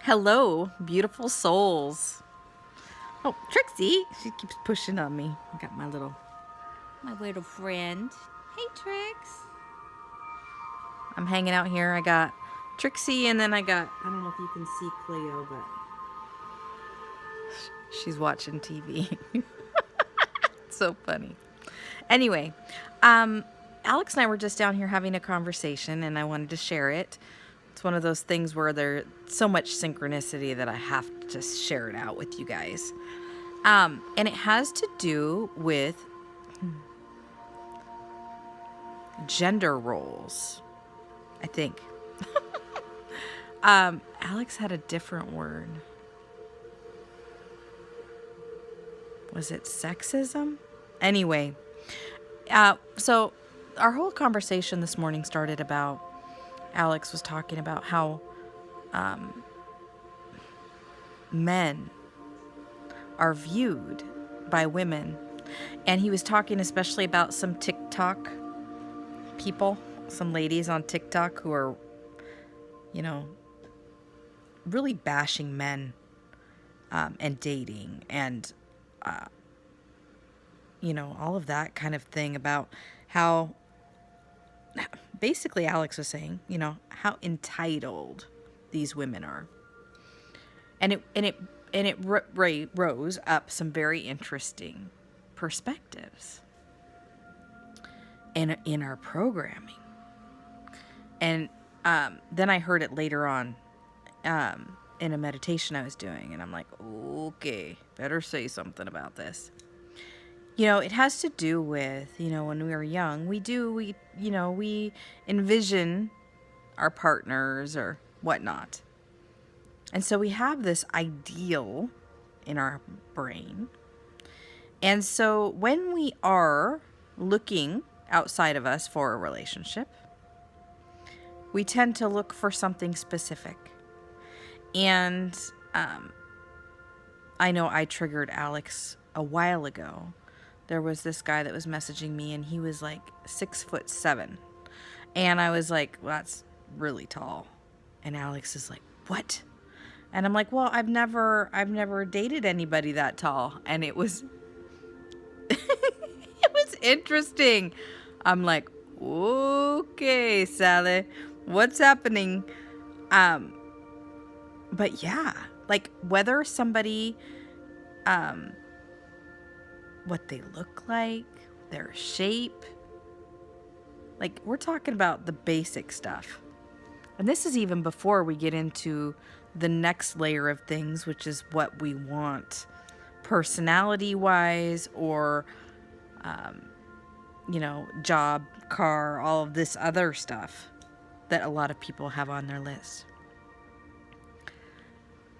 Hello, beautiful souls. Oh, Trixie, she keeps pushing on me. I got my little friend. Hey, Trix. I'm hanging out here. I got Trixie, and then I don't know if you can see Cleo, but she's watching TV. So funny. Anyway, Alex and I were just down here having a conversation, and I wanted to share it. It's one of those things where there's so much synchronicity that I have to just share it out with you guys. And it has to do with gender roles, I think. Alex had a different word. Was it sexism? Anyway, so our whole conversation this morning started about Alex was talking about how men are viewed by women. And he was talking especially about some TikTok people, some ladies on TikTok who are, really bashing men and dating and, all of that kind of thing about how basically Alex was saying, how entitled these women are. And it rose up some very interesting perspectives in our programming. And then I heard it later on in a meditation I was doing, and I'm like, okay, better say something about this. It has to do with, when we were young, we envision our partners or whatnot. And so we have this ideal in our brain. And so when we are looking outside of us for a relationship, we tend to look for something specific. And I know I triggered Alex a while ago. There was this guy that was messaging me, and he was like 6'7". And I was like, well, that's really tall. And Alex is like, what? And I'm like, well, I've never dated anybody that tall. And it was it was interesting. I'm like, okay, Sally, what's happening? But yeah, like whether somebody what they look like, their shape, like we're talking about the basic stuff. And this is even before we get into the next layer of things, which is what we want personality-wise or, job, car, all of this other stuff that a lot of people have on their list.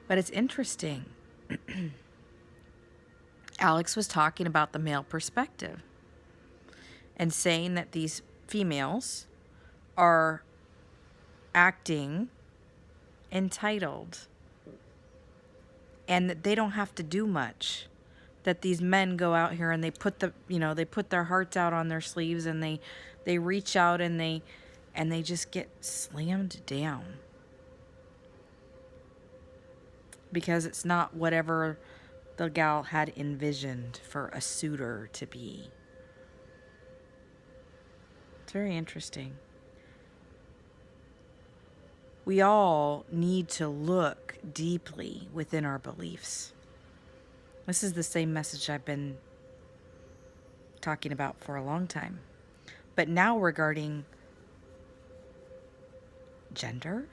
But it's interesting. Alex was talking about the male perspective and saying that these females are acting entitled and that they don't have to do much, that these men go out here and they put their hearts out on their sleeves and they reach out and they just get slammed down because it's not whatever the gal had envisioned for a suitor to be. It's very interesting. We all need to look deeply within our beliefs. This is the same message I've been talking about for a long time. But now regarding genderism,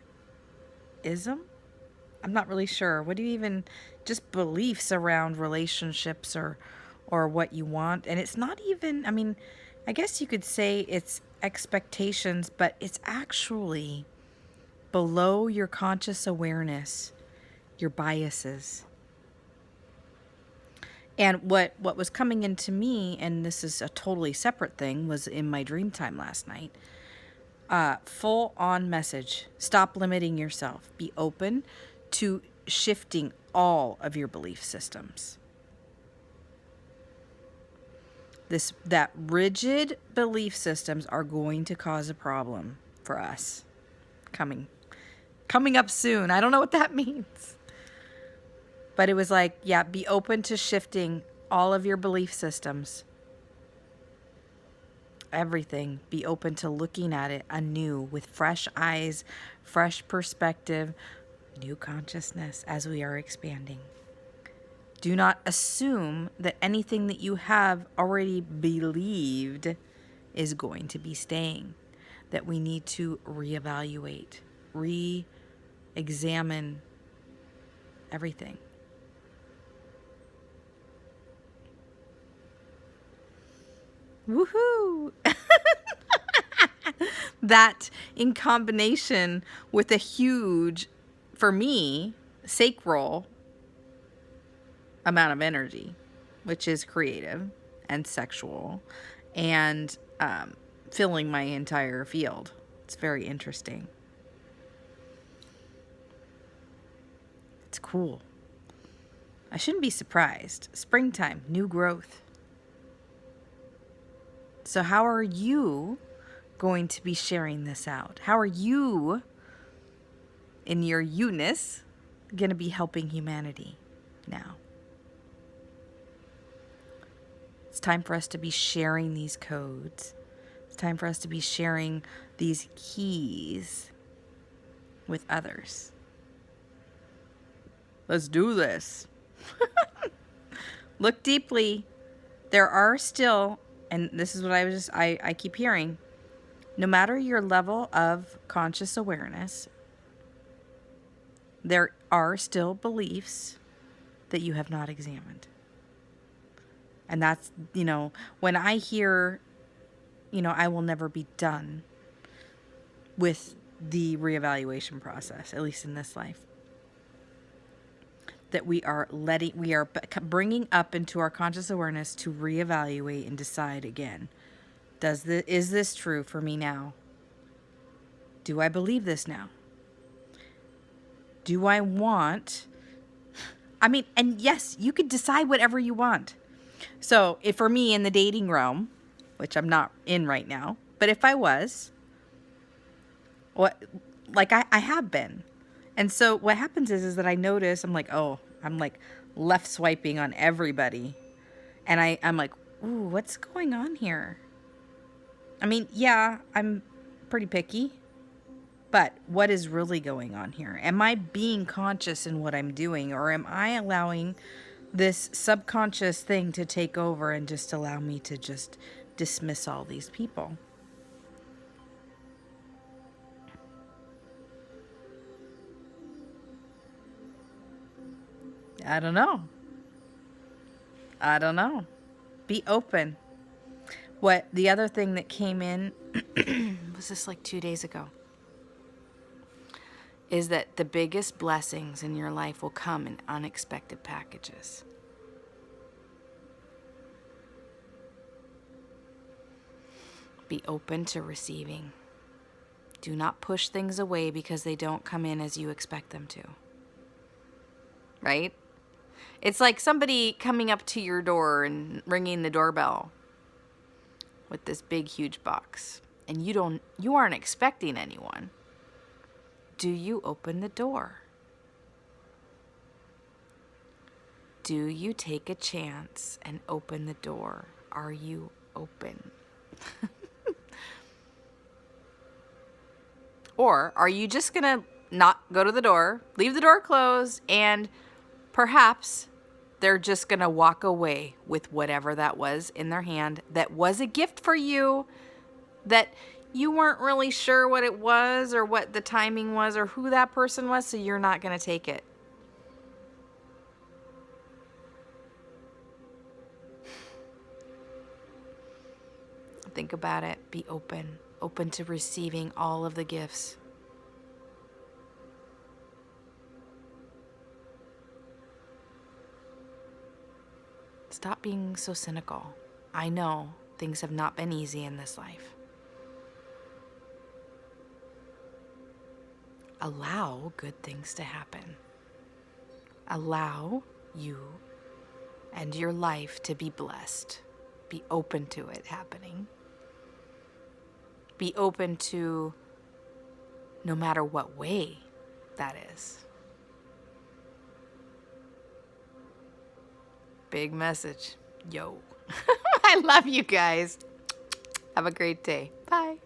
I'm not really sure. What do you even, just beliefs around relationships or what you want. And it's not even, I guess you could say it's expectations, but it's actually below your conscious awareness, your biases. And what was coming into me, and this is a totally separate thing, was in my dream time last night. Full on message. Stop limiting yourself. Be open to shifting all of your belief systems. That rigid belief systems are going to cause a problem for us coming Coming up soon. I don't know what that means. But it was like, yeah, be open to shifting all of your belief systems. Everything. Be open to looking at it anew with fresh eyes, fresh perspective, new consciousness as we are expanding. Do not assume that anything that you have already believed is going to be staying. That we need to reevaluate, re-examine everything. Woohoo! That in combination with a huge, for me, sacral amount of energy, which is creative and sexual and filling my entire field. It's very interesting. It's cool. I shouldn't be surprised. Springtime, new growth. So how are you going to be sharing this out? How are you, in your you-ness, going to be helping humanity now? It's time for us to be sharing these codes. It's time for us to be sharing these keys with others. Let's do this. Look deeply. There are still, and this is what I keep hearing, no matter your level of conscious awareness, there are still beliefs that you have not examined. And that's, when I hear, I will never be done with the reevaluation process, at least in this life. That we are bringing up into our conscious awareness to reevaluate and decide again. Is this true for me now? Do I believe this now? Do I want, and yes, you could decide whatever you want. So if for me in the dating realm, which I'm not in right now, but if I was, I have been. And so what happens is that I notice, I'm like left swiping on everybody. And I'm like, ooh, what's going on here? Yeah, I'm pretty picky. But what is really going on here? Am I being conscious in what I'm doing? Or am I allowing this subconscious thing to take over and just allow me to just dismiss all these people? I don't know. Be open. What the other thing that came in was this like 2 days ago, is that the biggest blessings in your life will come in unexpected packages. Be open to receiving. Do not push things away because they don't come in as you expect them to. Right? It's like somebody coming up to your door and ringing the doorbell with this big, huge box. And you aren't expecting anyone. Do you open the door? Do you take a chance and open the door? Are you open? Or are you just going to not go to the door, leave the door closed, and perhaps they're just going to walk away with whatever that was in their hand that was a gift for you, that you weren't really sure what it was or what the timing was or who that person was, so you're not going to take it. Think about it. Be open to receiving all of the gifts. Stop being so cynical. I know things have not been easy in this life. Allow good things to happen. Allow you and your life to be blessed. Be open to it happening. Be open to, no matter what way that is. Big message. Yo. I love you guys. Have a great day. Bye.